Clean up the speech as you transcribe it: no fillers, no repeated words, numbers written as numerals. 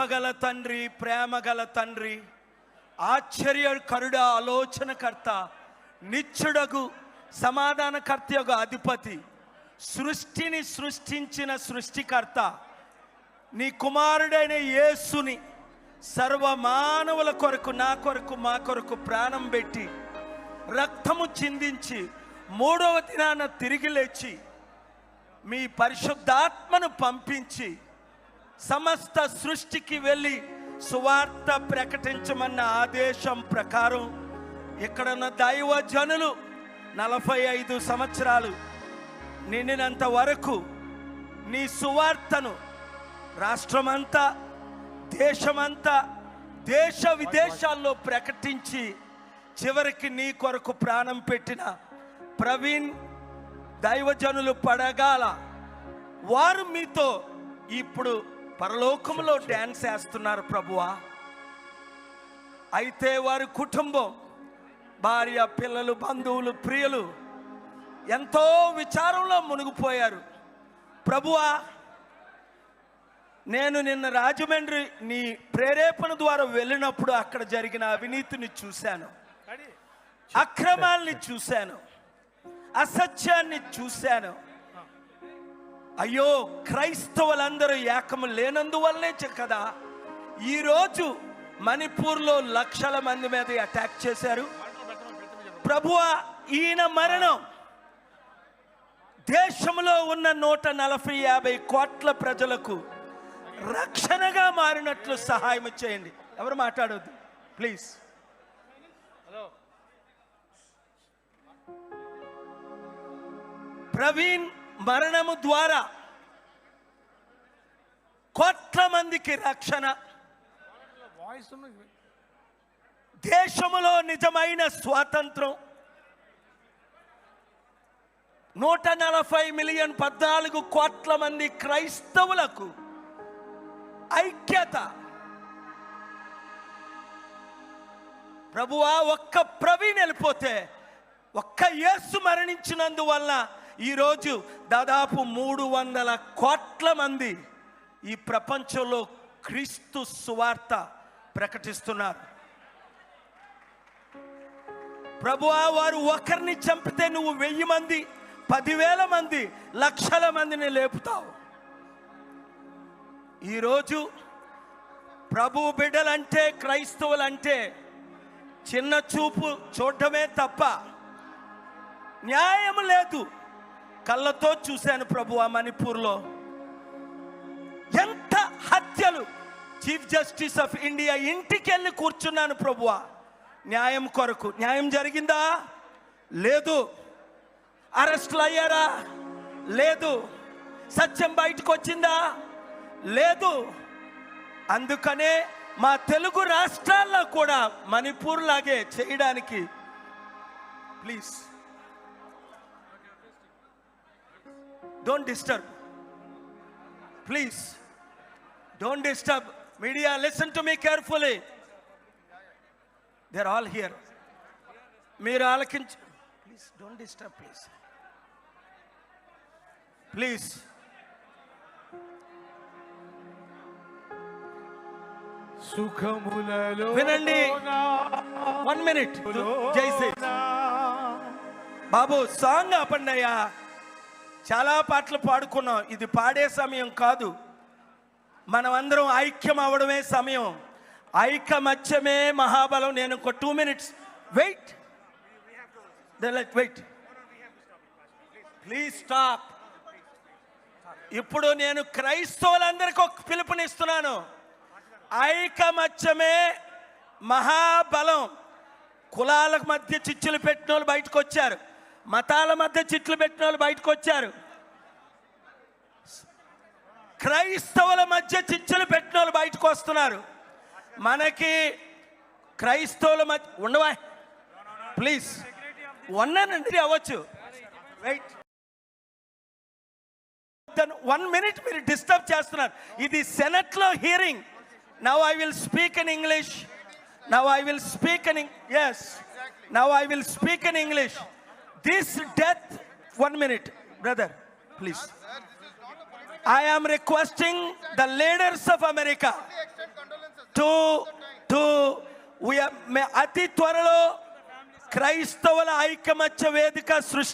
కృపగల తండ్రి, ప్రేమగల తండ్రి, ఆశ్చర్యకరుడ, ఆలోచనకర్త, నిత్యుడగు సమాధానకర్త యొక్క అధిపతి, సృష్టిని సృష్టించిన సృష్టికర్త, నీ కుమారుడైన యేసుని సర్వమానవుల కొరకు, నా కొరకు, మా కొరకు ప్రాణం పెట్టి రక్తము చిందించి మూడవ దినాన తిరిగి లేచి మీ పరిశుద్ధాత్మను పంపించి సమస్త సృష్టికి వెళ్ళి సువార్త ప్రకటించమన్న ఆదేశం ప్రకారం ఇక్కడున్న దైవజనులు 45 సంవత్సరాలు నిండినంత వరకు నీ సువార్తను రాష్ట్రమంతా, దేశమంతా, దేశ విదేశాల్లో ప్రకటించి చివరికి నీ కొరకు ప్రాణం పెట్టిన ప్రవీణ్ దైవజనులు పడగాల వారు మీతో ఇప్పుడు పరలోకంలో డ్యాన్స్ వేస్తున్నారు ప్రభువా. అయితే వారి కుటుంబం, భార్య, పిల్లలు, బంధువులు, ప్రియులు ఎంతో విచారంలో మునిగిపోయారు ప్రభువా. నేను నిన్న రాజమండ్రి నీ ప్రేరేపణ ద్వారా వెళ్ళినప్పుడు అక్కడ జరిగిన అవినీతిని చూశాను, అక్రమాల్ని చూశాను, అసత్యాన్ని చూశాను. అయ్యో, క్రైస్తవులందరూ ఏకము లేనందువల్లనే కదా ఈరోజు మణిపూర్లో లక్షల మంది మీద అటాక్ చేశారు ప్రభువా. ఈయన మరణం దేశంలో ఉన్న 140-50 కోట్ల ప్రజలకు రక్షణగా మారినట్లు సహాయం చేయండి. ఎవరు మాట్లాడొద్దు ప్లీజ్. ప్రవీణ్ మరణము ద్వారా కోట్ల మందికి రక్షణ, దేశములో నిజమైన స్వాతంత్రం, 140 మిలియన్ 14 కోట్ల మంది క్రైస్తవులకు ఐక్యత. ప్రభువా, ఒక్క ప్రవీణ్ వెళ్ళిపోతే, ఒక్క యేసు మరణించినందువల్ల ఈరోజు దాదాపు 300 కోట్ల మంది ఈ ప్రపంచంలో క్రీస్తు సువార్త ప్రకటిస్తున్నారు ప్రభువా. వారు ఒకరిని చంపితే నువ్వు 1000 మంది, 10,000 మంది, లక్షల మందిని లేపుతావు. ఈరోజు ప్రభు బిడ్డలంటే, క్రైస్తవులంటే చిన్న చూపు చూడటమే తప్ప న్యాయం లేదు. కళ్ళతో చూశాను ప్రభువా, మణిపూర్లో ఎంత హత్యలు. చీఫ్ జస్టిస్ ఆఫ్ ఇండియా ఇంటికి వెళ్ళి కూర్చున్నాను ప్రభువా న్యాయం కొరకు. న్యాయం జరిగిందా? లేదు. అరెస్టులు అయ్యారా? లేదు. సత్యం బయటకు వచ్చిందా? లేదు. అందుకనే మా తెలుగు రాష్ట్రాల్లో కూడా మణిపూర్ లాగే చేయడానికి please don't disturb, please don't disturb. Media, listen to me carefully. They're all here. Meer alakinch, please don't disturb, please. సుఖములలో వినండి, 1 minute. జై శ్రీ బాబు, సాంగ్ ఆపండి అయ్యా. చాలా పాటలు పాడుకున్నాం, ఇది పాడే సమయం కాదు. మనం అందరం ఐక్యం అవడమే సమయం. ఐకమత్యమే మహాబలం. నేను ఒక 2 minutes వెయిట్, ప్లీజ్ స్టాప్. ఇప్పుడు నేను క్రైస్తవులందరికీ ఒక పిలుపునిస్తున్నాను. ఐకమత్యమే మహాబలం. కులాల మధ్య చిచ్చులు పెట్టిన వాళ్ళు బయటకు వచ్చారు, మతాల మధ్య చిట్లు పెట్టిన వాళ్ళు బయటకు వచ్చారు, క్రైస్తవుల మధ్య చిచ్చులు పెట్టిన వాళ్ళు బయటకు వస్తున్నారు. మనకి క్రైస్తవుల మధ్య ఉండవా ప్లీజ్, ఉన్నానండి అవ్వచ్చు. వెయిట్, 1 minute మీరు డిస్టర్బ్ చేస్తున్నారు. ఇది సెనెట్లో hearing. Now I will speak in English. Now I will speak in yes. Now I will speak in English. This death, 1 minute, brother, please. I am requesting the leaders of America. అతి త్వరలో క్రైస్తవుల ఐకమత్య వేదిక సృష్టి